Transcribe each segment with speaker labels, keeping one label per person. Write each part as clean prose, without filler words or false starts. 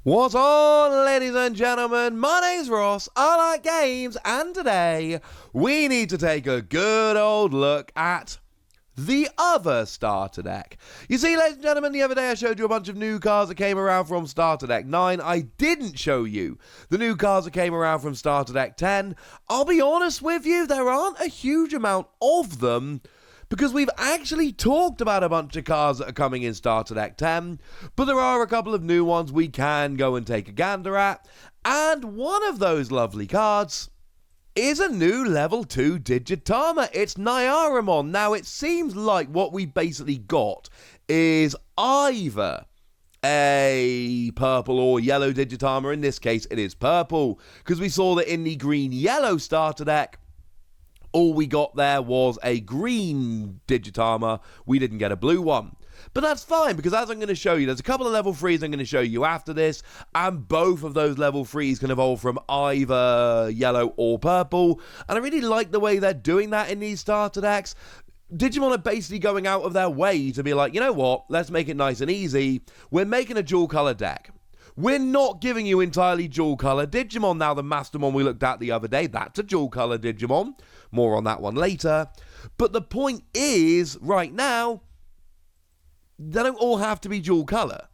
Speaker 1: What's on, ladies and gentlemen? My name's Ross, I like games, and today we need to take a good old look at the other starter deck. You see, ladies and gentlemen, the other day I showed you a bunch of new cards that came around from starter deck 9. I didn't show you the new cards that came around from starter deck 10. I'll be honest with you, there aren't a huge amount of them, because we've actually talked about a bunch of cards that are coming in Starter Deck 10, but there are a couple of new ones we can go and take a gander at, and one of those lovely cards is a new level 2 Digitama. It's Nyaramon. Now, it seems like what we basically got is either a purple or yellow Digitama. In this case, it is purple, because we saw that in the green-yellow starter deck, all we got there was a green Digitama. We didn't get a blue one. But that's fine, because as I'm going to show you, there's a couple of level 3s I'm going to show you after this, and both of those level 3s can evolve from either yellow or purple, and I really like the way they're doing that in these starter decks. Digimon are basically going out of their way to be like, you know what, let's make it nice and easy. We're making a dual color deck. We're not giving you entirely dual color Digimon. Now, the Mastermon we looked at the other day, that's a dual color Digimon. More on that one later. But the point is, right now, they don't all have to be dual color.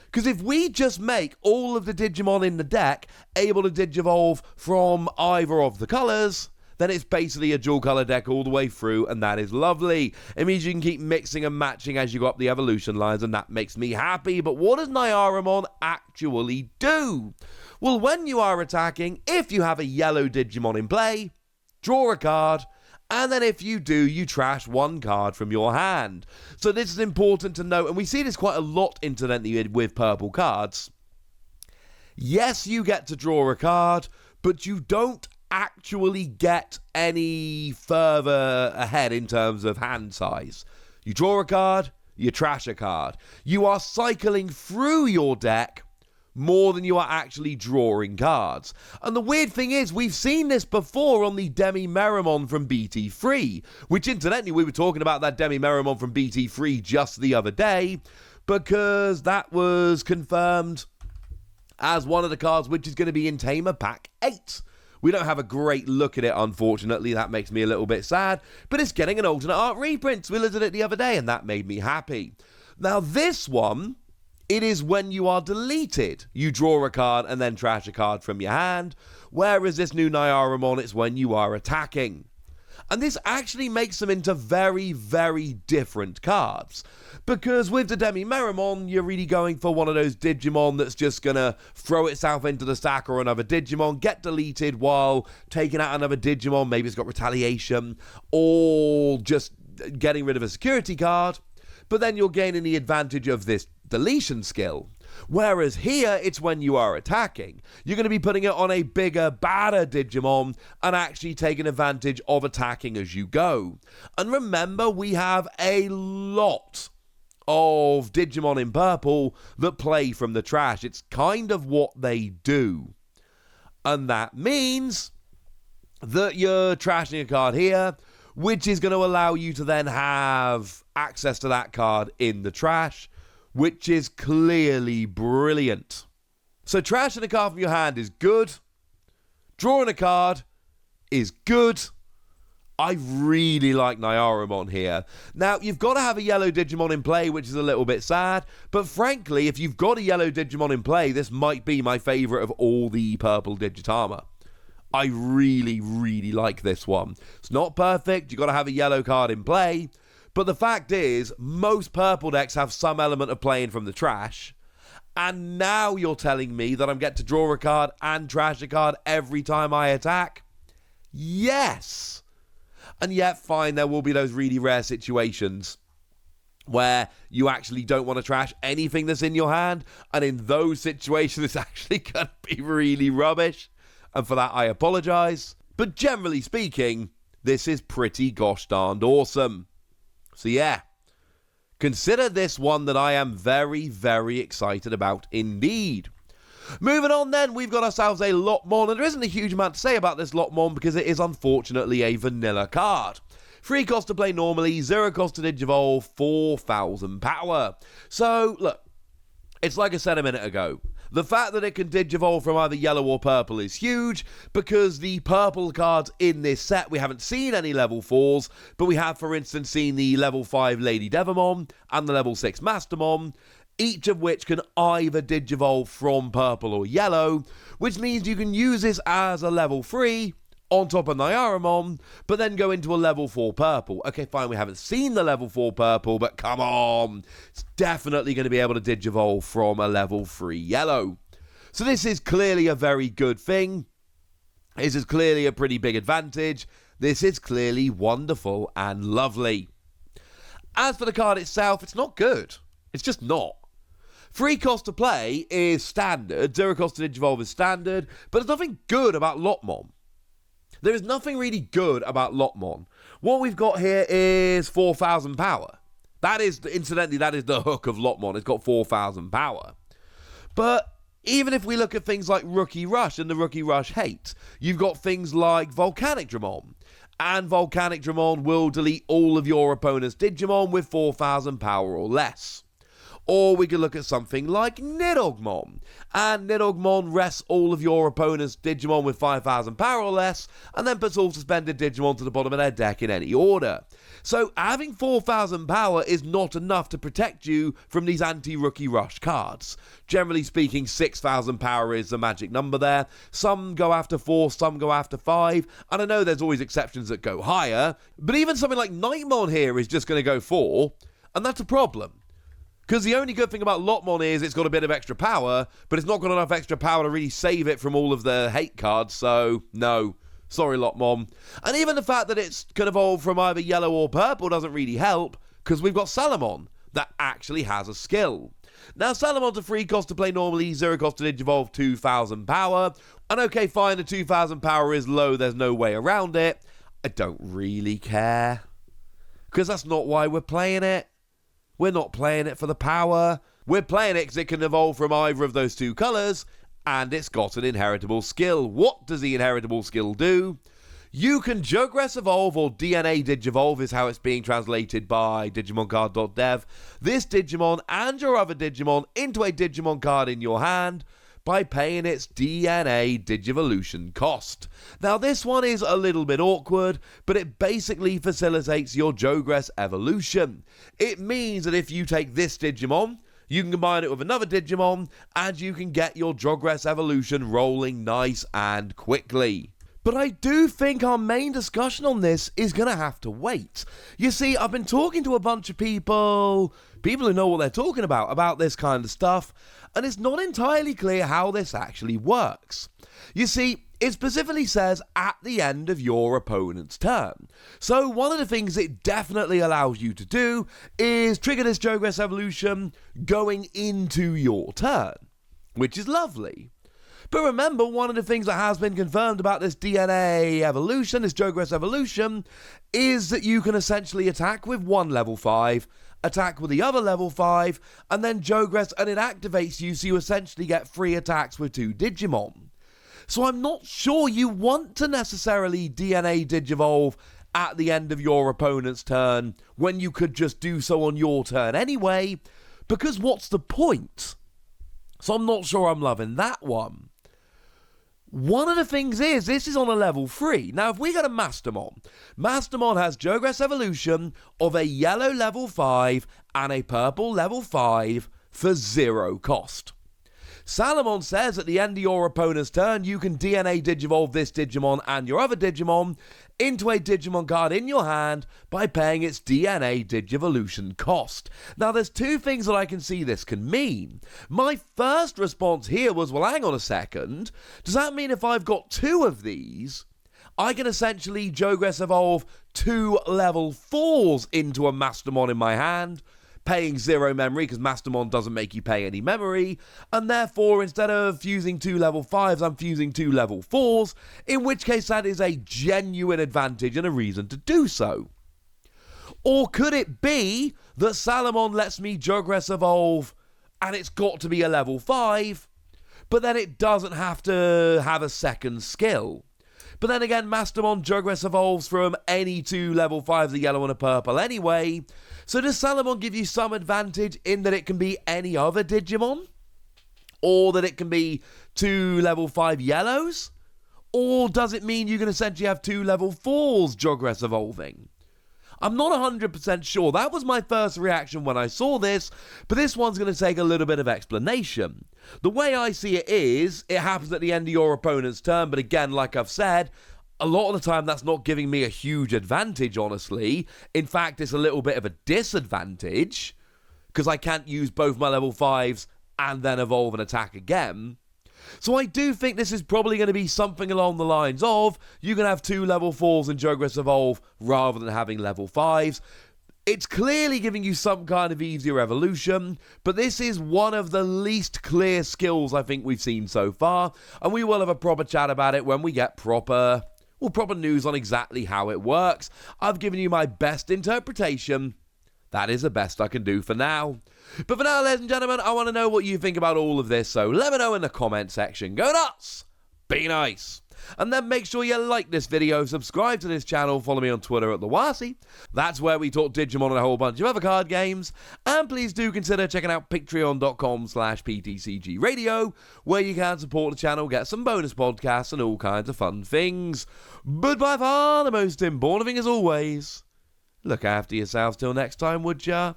Speaker 1: Because if we just make all of the Digimon in the deck able to Digivolve from either of the colors, then it's basically a dual color deck all the way through, and that is lovely. It means you can keep mixing and matching as you go up the evolution lines, and that makes me happy. But what does Nyaramon actually do? Well, when you are attacking, if you have a yellow Digimon in play, draw a card, and then if you do, you trash one card from your hand. So this is important to note, and we see this quite a lot, incidentally, with purple cards. Yes, you get to draw a card, but you don't actually get any further ahead in terms of hand size. You draw a card, you trash a card. You are cycling through your deck more than you are actually drawing cards. And the weird thing is, we've seen this before on the Demi-Meramon from BT3, which incidentally, we were talking about that Demi-Meramon from BT3 just the other day, because that was confirmed as one of the cards which is going to be in Tamer Pack 8. We don't have a great look at it, unfortunately. That makes me a little bit sad. But it's getting an alternate art reprint. We looked at it the other day, and that made me happy. Now, this one, it is when you are deleted. You draw a card and then trash a card from your hand. Whereas this new Nyaramon, it's when you are attacking. And this actually makes them into very, very different cards. Because with the Demi-Meramon, you're really going for one of those Digimon that's just going to throw itself into the stack or another Digimon, get deleted while taking out another Digimon. Maybe it's got retaliation, or just getting rid of a security card. But then you're gaining the advantage of this deletion skill. Whereas here, it's when you are attacking. You're going to be putting it on a bigger, badder Digimon and actually taking advantage of attacking as you go. And remember, we have a lot of Digimon in purple that play from the trash. It's kind of what they do. And that means that you're trashing a card here, which is going to allow you to then have access to that card in the trash, which is clearly brilliant. So trashing a card from your hand is good. Drawing a card is good. I really like Nyaramon here. Now, you've got to have a yellow Digimon in play, which is a little bit sad. But frankly, if you've got a yellow Digimon in play, this might be my favourite of all the purple Digitama. I really, really like this one. It's not perfect. You've got to have a yellow card in play. But the fact is, most purple decks have some element of playing from the trash. And now you're telling me that I'm get to draw a card and trash a card every time I attack? Yes! And yet, fine, there will be those really rare situations where you actually don't want to trash anything that's in your hand. And in those situations, it's actually going to be really rubbish. And for that, I apologize. But generally speaking, this is pretty gosh darned awesome. So yeah, consider this one that I am very, very excited about indeed. Moving on then, we've got ourselves a Lopmon, and there isn't a huge amount to say about this Lopmon because it is unfortunately a vanilla card. 3 cost to play normally, 0 cost to Digivolve, 4,000 power. So, look, it's like I said a minute ago. The fact that it can Digivolve from either yellow or purple is huge, because the purple cards in this set, we haven't seen any level 4s, but we have, for instance, seen the level 5 Lady Devamon and the level 6 Mastermon, each of which can either Digivolve from purple or yellow, which means you can use this as a level 3 on top of Nyaromon, but then go into a level 4 purple. Okay, fine, we haven't seen the level 4 purple, but come on, it's definitely going to be able to Digivolve from a level 3 yellow. So this is clearly a very good thing. This is clearly a pretty big advantage. This is clearly wonderful and lovely. As for the card itself, it's not good. It's just not. 3 cost to play is standard, 0 cost to Digivolve is standard, but there's nothing good about Lopmon. There is nothing really good about Lopmon. What we've got here is 4,000 power. That is, incidentally, that is the hook of Lopmon. It's got 4,000 power. But even if we look at things like Rookie Rush and the Rookie Rush hate, you've got things like Volcanic Dramon. And Volcanic Dramon will delete all of your opponent's Digimon with 4,000 power or less. Or we could look at something like Nidogmon. And Nidogmon rests all of your opponent's Digimon with 5,000 power or less, and then puts all suspended Digimon to the bottom of their deck in any order. So having 4,000 power is not enough to protect you from these anti-Rookie Rush cards. Generally speaking, 6,000 power is the magic number there. Some go after 4, some go after 5, and I know there's always exceptions that go higher, but even something like Nightmon here is just going to go 4, and that's a problem. Because the only good thing about Lopmon is it's got a bit of extra power, but it's not got enough extra power to really save it from all of the hate cards, so no. Sorry, Lopmon. And even the fact that it's can evolve from either yellow or purple doesn't really help, because we've got Salamon that actually has a skill. Now, Salamon's a 3 cost to play normally, 0 cost to Digivolve, 2,000 power. And okay, fine, the 2,000 power is low, there's no way around it. I don't really care, because that's not why we're playing it. We're not playing it for the power. We're playing it because it can evolve from either of those 2 colours, and it's got an inheritable skill. What does the inheritable skill do? You can Jogress Evolve, or DNA Digivolve is how it's being translated by DigimonCard.dev, this Digimon and your other Digimon into a Digimon card in your hand by paying its DNA Digivolution cost. Now this one is a little bit awkward, but it basically facilitates your Jogress evolution. It means that if you take this Digimon, you can combine it with another Digimon, and you can get your Jogress evolution rolling nice and quickly. But I do think our main discussion on this is going to have to wait. You see, I've been talking to a bunch of people who know what they're talking about this kind of stuff, and it's not entirely clear how this actually works. You see, it specifically says at the end of your opponent's turn. So one of the things it definitely allows you to do is trigger this Jogress evolution going into your turn, which is lovely. But remember, one of the things that has been confirmed about this DNA evolution, this Jogress evolution, is that you can essentially attack with one level 5, attack with the other level 5, and then Jogress, and it activates you, so you essentially get 3 attacks with 2 Digimon. So I'm not sure you want to necessarily DNA Digivolve at the end of your opponent's turn when you could just do so on your turn anyway, because what's the point? So I'm not sure I'm loving that one. One of the things is, this is on a level 3. Now, if we go to Mastermon, Mastermon has Jogress Evolution of a yellow level 5 and a purple level 5 for 0 cost. Salamon says at the end of your opponent's turn, you can DNA Digivolve this Digimon and your other Digimon into a Digimon card in your hand by paying its DNA Digivolution cost. Now, there's 2 things that I can see this can mean. My first response here was, well, hang on a second. Does that mean if I've got 2 of these, I can essentially Jogress Evolve 2 level 4s into a Mastermon in my hand, paying 0 memory, because Mastermon doesn't make you pay any memory, and therefore, instead of fusing 2 level 5s, I'm fusing 2 level 4s, in which case that is a genuine advantage and a reason to do so. Or could it be that Salamon lets me Jogress Evolve, and it's got to be a level 5, but then it doesn't have to have a second skill? But then again, Mastermon Jogress evolves from any 2 level 5s, a yellow and a purple anyway. So does Salamon give you some advantage in that it can be any other Digimon? Or that it can be 2 level 5 yellows? Or does it mean you can essentially have 2 level 4s Jogress evolving? I'm not 100% sure. That was my first reaction when I saw this, but this one's going to take a little bit of explanation. The way I see it is, it happens at the end of your opponent's turn, but again, like I've said, a lot of the time that's not giving me a huge advantage, honestly. In fact, it's a little bit of a disadvantage, because I can't use both my level 5s and then evolve and attack again. So I do think this is probably going to be something along the lines of, you can have 2 level 4s in Jogress evolve rather than having level 5s. It's clearly giving you some kind of easier evolution, but this is one of the least clear skills I think we've seen so far, and we will have a proper chat about it when we get proper news on exactly how it works. I've given you my best interpretation. That is the best I can do for now. But for now, ladies and gentlemen, I want to know what you think about all of this, so let me know in the comment section. Go nuts! Be nice! And then make sure you like this video, subscribe to this channel, follow me on Twitter at TheWasi. That's where we talk Digimon and a whole bunch of other card games. And please do consider checking out patreon.com/PTCGradio, where you can support the channel, get some bonus podcasts and all kinds of fun things. But by far, the most important thing as always, look after yourselves till next time, would ya?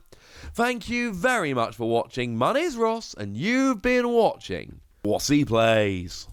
Speaker 1: Thank you very much for watching. My name's Ross, and you've been watching Wasi Plays.